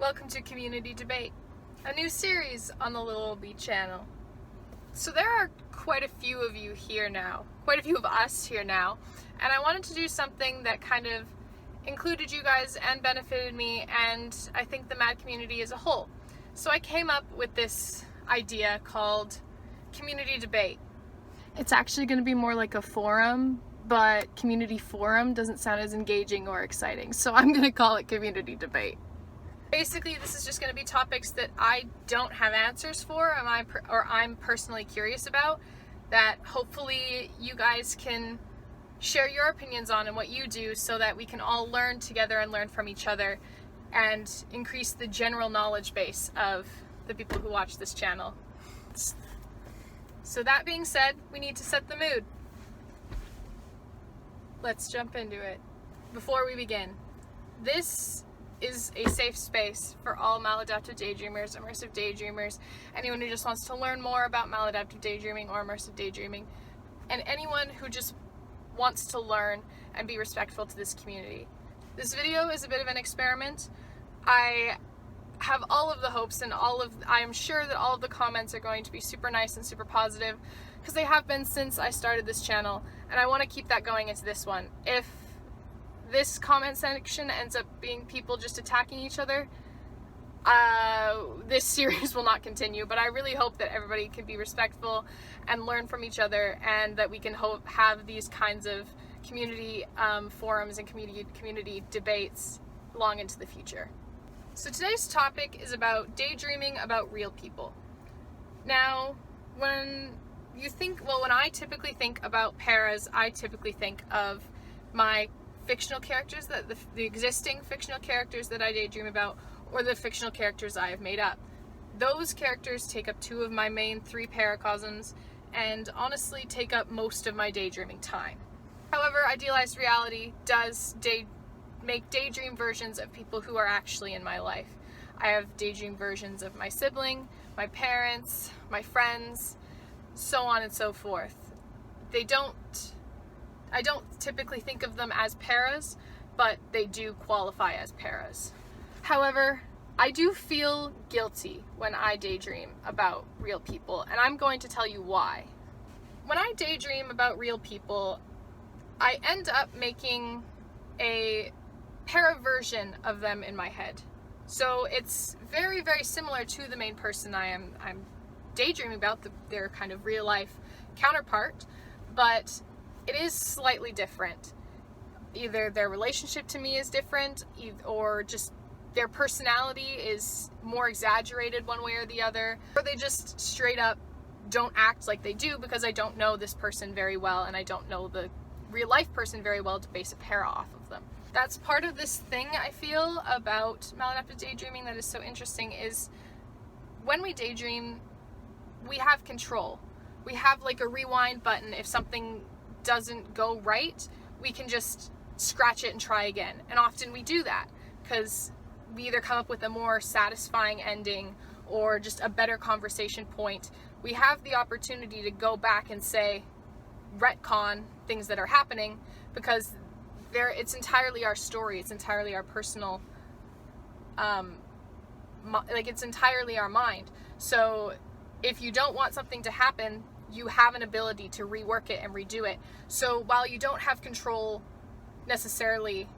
Welcome to Community Debate, a new series on the Little Old Bee channel. So there are quite a few of you here now, quite a few of us here now, and I wanted to do something that kind of included you guys and benefited me and I think the mad community as a whole. So I came up with this idea called Community Debate. It's actually going to be more like a forum, but community forum doesn't sound as engaging or exciting, so I'm going to call it Community Debate. Basically, this is just going to be topics that I don't have answers for, or I'm personally curious about, that hopefully you guys can share your opinions on and what you do so that we can all learn together and learn from each other and increase the general knowledge base of the people who watch this channel. So that being said, we need to set the mood. Let's jump into it. Before we begin, this is a safe space for all maladaptive daydreamers, immersive daydreamers, anyone who just wants to learn more about maladaptive daydreaming or immersive daydreaming, and anyone who just wants to learn and be respectful to this community. This video is a bit of an experiment. I have all of the hopes and I am sure that all of the comments are going to be super nice and super positive, because they have been since I started this channel, and I want to keep that going into this one. If this comment section ends up being people just attacking each other, this series will not continue, but I really hope that everybody can be respectful and learn from each other, and that we can have these kinds of community forums and community debates long into the future. So today's topic is about daydreaming about real people. Now, when I typically think about paras, I typically think of my fictional characters, the existing fictional characters that I daydream about, or the fictional characters I have made up. Those characters take up 2 of my main 3 paracosms, and honestly take up most of my daydreaming time. However, idealized reality does make daydream versions of people who are actually in my life. I have daydream versions of my sibling, my parents, my friends, so on and so forth. I don't typically think of them as paras, but they do qualify as paras. However, I do feel guilty when I daydream about real people, and I'm going to tell you why. When I daydream about real people, I end up making a para version of them in my head. So it's very, very similar to the main person I'm daydreaming about, their kind of real life counterpart, but it is slightly different. Either their relationship to me is different, or just their personality is more exaggerated one way or the other, or they just straight up don't act like they do because I don't know this person very well and I don't know the real life person very well to base a para off of them. That's part of this thing I feel about maladaptive daydreaming that is so interesting, is when we daydream, we have control. We have like a rewind button. If something doesn't go right, we can just scratch it and try again. And often we do that because we either come up with a more satisfying ending or just a better conversation point. We have the opportunity to go back and say, retcon things that are happening, because it's entirely our story, it's entirely our personal, it's entirely our mind. So if you don't want something to happen, you have an ability to rework it and redo it. So while you don't have control necessarily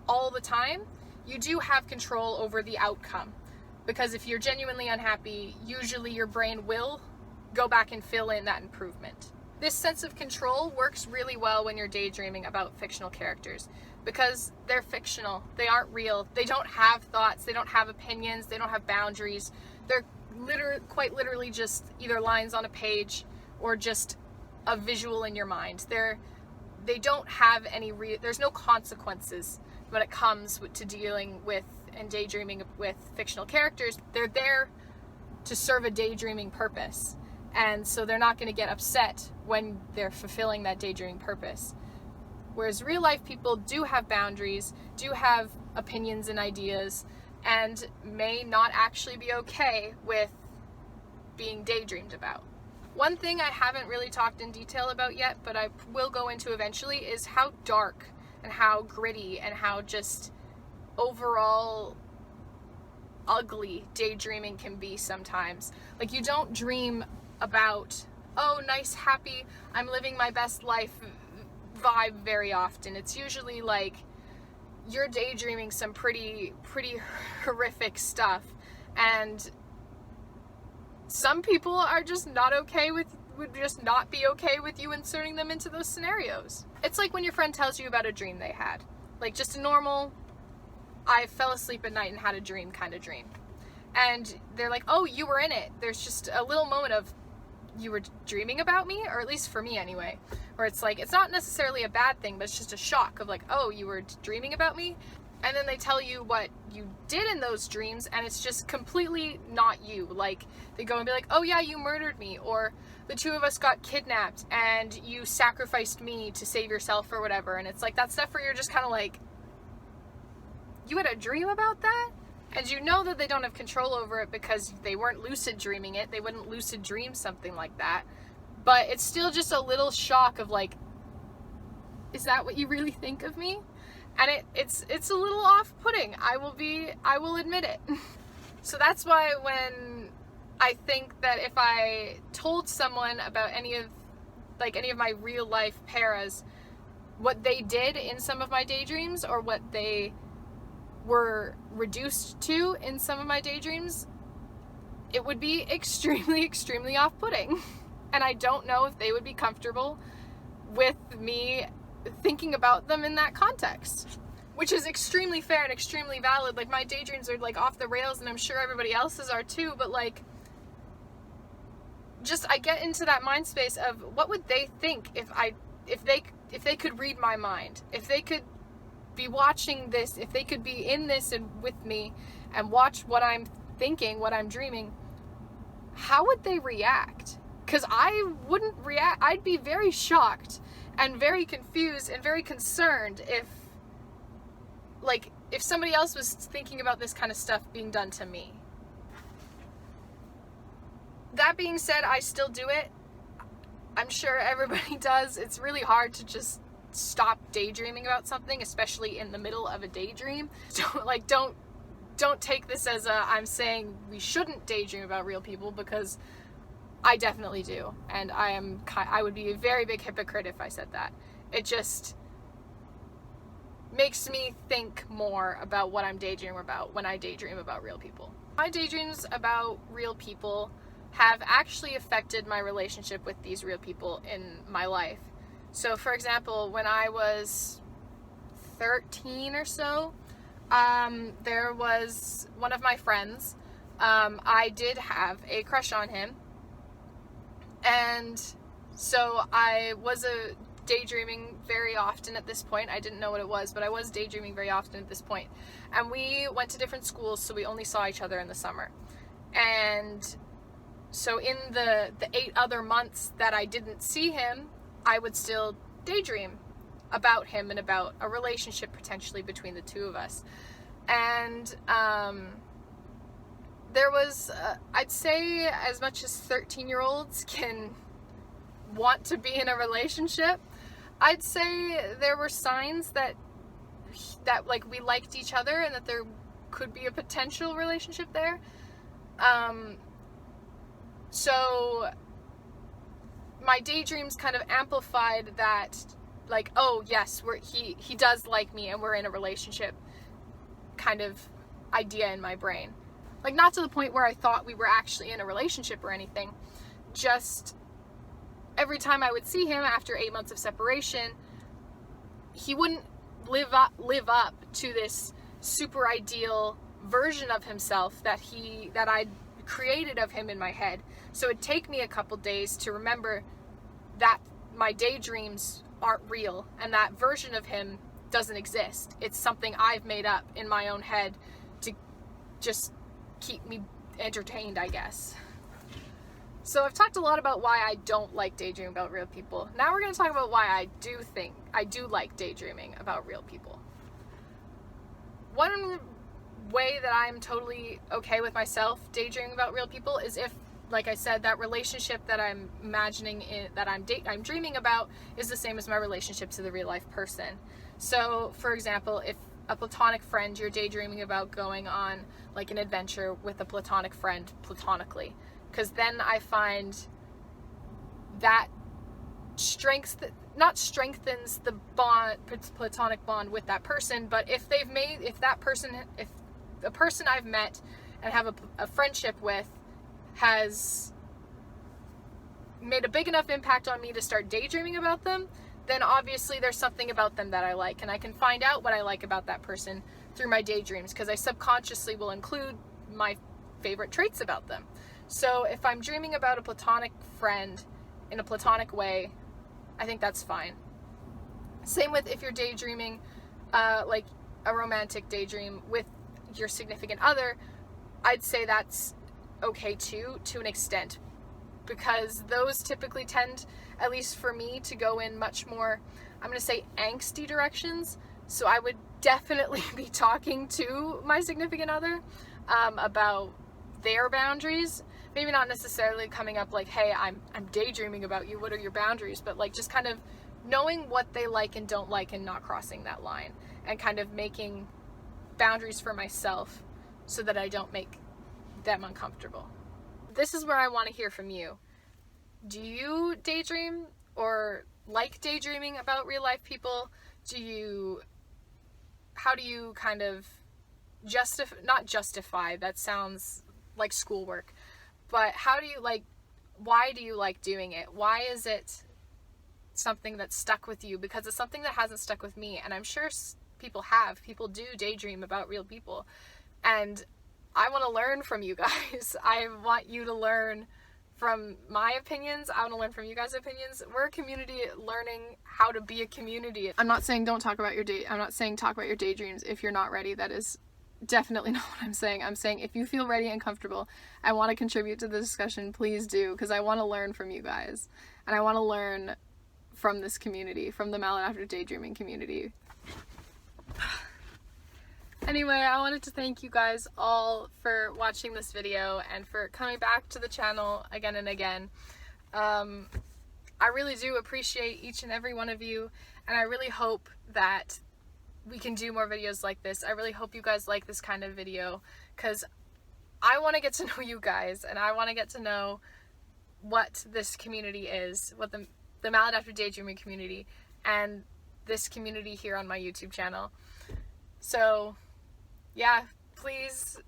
all the time, you do have control over the outcome. Because if you're genuinely unhappy, usually your brain will go back and fill in that improvement. This sense of control works really well when you're daydreaming about fictional characters, because they're fictional, they aren't real, they don't have thoughts, they don't have opinions, they don't have boundaries. They're quite literally just either lines on a page or just a visual in your mind. They don't have any there's no consequences when it comes to dealing with and daydreaming with fictional characters. They're there to serve a daydreaming purpose, and so they're not going to get upset when they're fulfilling that daydreaming purpose. Whereas real life people do have boundaries, do have opinions and ideas, and may not actually be okay with being daydreamed about. One thing I haven't really talked in detail about yet, but I will go into eventually, is how dark and how gritty and how just overall ugly daydreaming can be sometimes. Like, you don't dream about, oh, nice, happy, I'm living my best life vibe very often. It's usually like you're daydreaming some pretty horrific stuff, and some people are just not okay with, would just not be okay with you inserting them into those scenarios. It's like when your friend tells you about a dream they had, like just a normal, I fell asleep at night and had a dream kind of dream, and they're like, oh, you were in it. There's just a little moment of, you were dreaming about me, or at least for me anyway, where it's like, it's not necessarily a bad thing, but it's just a shock of like, oh, you were dreaming about me. And then they tell you what you did in those dreams, and it's just completely not you. Like, they go and be like, oh yeah, you murdered me, or the two of us got kidnapped and you sacrificed me to save yourself or whatever. And it's like that stuff where you're just kind of like, you had a dream about that? And you know that they don't have control over it because they weren't lucid dreaming it. They wouldn't lucid dream something like that. But it's still just a little shock of like, is that what you really think of me? And it's a little off-putting. I will admit it. So that's why when I think that if I told someone about any of my real life paras, what they did in some of my daydreams, or what they were reduced to in some of my daydreams, it would be extremely off-putting. And I don't know if they would be comfortable with me thinking about them in that context, which is extremely fair and extremely valid. Like, my daydreams are like off the rails, and I'm sure everybody else's are too, but like, just I get into that mind space of what would they think if they could read my mind, if they could be watching this, if they could be in this and with me and watch what I'm thinking, what I'm dreaming, how would they react? Because I wouldn't react. I'd be very shocked and very confused and very concerned if somebody else was thinking about this kind of stuff being done to me. That being said, I still do it. I'm sure everybody does. It's really hard to just stop daydreaming about something, especially in the middle of a daydream. Don't take this as I'm saying we shouldn't daydream about real people, because I definitely do, and I would be a very big hypocrite if I said that. It just makes me think more about what I'm daydreaming about when I daydream about real people. My daydreams about real people have actually affected my relationship with these real people in my life. So, for example, when I was 13 or so, there was one of my friends. I did have a crush on him, and so I was daydreaming very often at this point. I didn't know what it was, but I was daydreaming very often at this point. And we went to different schools, so we only saw each other in the summer. And so in the 8 other months that I didn't see him, I would still daydream about him and about a relationship potentially between the two of us. And there was, I'd say, as much as 13-year-olds can want to be in a relationship, I'd say there were signs that like we liked each other and that there could be a potential relationship there. So my daydreams kind of amplified that, like, oh yes, he does like me and we're in a relationship kind of idea in my brain. Like, not to the point where I thought we were actually in a relationship or anything, just every time I would see him after 8 months of separation, he wouldn't live up to this super ideal version of himself that I'd created of him in my head. So it'd take me a couple days to remember that my daydreams aren't real and that version of him doesn't exist. It's something I've made up in my own head to just keep me entertained, I guess. So I've talked a lot about why I don't like daydreaming about real people. Now we're going to talk about why I do like daydreaming about real people. One way that I'm totally okay with myself daydreaming about real people is if, like I said, that relationship that I'm imagining that I'm dreaming about is the same as my relationship to the real life person. So, for example, a platonic friend, you're daydreaming about going on like an adventure with a platonic friend platonically, because then I find that not strengthens the bond, platonic bond with that person, but if the person I've met and have a friendship with has made a big enough impact on me to start daydreaming about them, then obviously there's something about them that I like, and I can find out what I like about that person through my daydreams, because I subconsciously will include my favorite traits about them. So if I'm dreaming about a platonic friend in a platonic way, I think that's fine. Same with if you're daydreaming, like a romantic daydream with your significant other, I'd say that's okay too, to an extent, because those typically tend, at least for me, to go in much more, I'm going to say, angsty directions. So I would definitely be talking to my significant other about their boundaries. Maybe not necessarily coming up like, hey, I'm daydreaming about you, what are your boundaries? But like just kind of knowing what they like and don't like and not crossing that line, and kind of making boundaries for myself so that I don't make them uncomfortable. This is where I want to hear from you. Do you daydream or like daydreaming about real life people? How do you kind of not justify, that sounds like schoolwork, but why do you like doing it? Why is it something that's stuck with you? Because it's something that hasn't stuck with me, and I'm sure people do daydream about real people, and I want to learn from you guys. I want you to learn from my opinions. I want to learn from you guys' opinions. We're a community learning how to be a community. I'm not saying talk about your daydreams if you're not ready. That is definitely not what I'm saying. I'm saying if you feel ready and comfortable, I want to contribute to the discussion, please do, because I want to learn from you guys. And I want to learn from this community, from the Maladaptive Daydreaming community. Anyway, I wanted to thank you guys all for watching this video and for coming back to the channel again and again. I really do appreciate each and every one of you, and I really hope that we can do more videos like this. I really hope you guys like this kind of video, because I want to get to know you guys, and I want to get to know what this community is, what the Maladaptive Daydreaming community, and this community here on my YouTube channel. So yeah, please,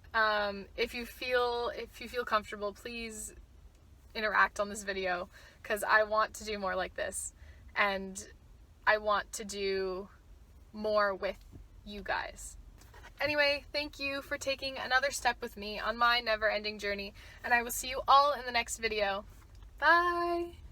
if you feel comfortable, please interact on this video, because I want to do more like this, and I want to do more with you guys. Anyway, thank you for taking another step with me on my never-ending journey, and I will see you all in the next video. Bye!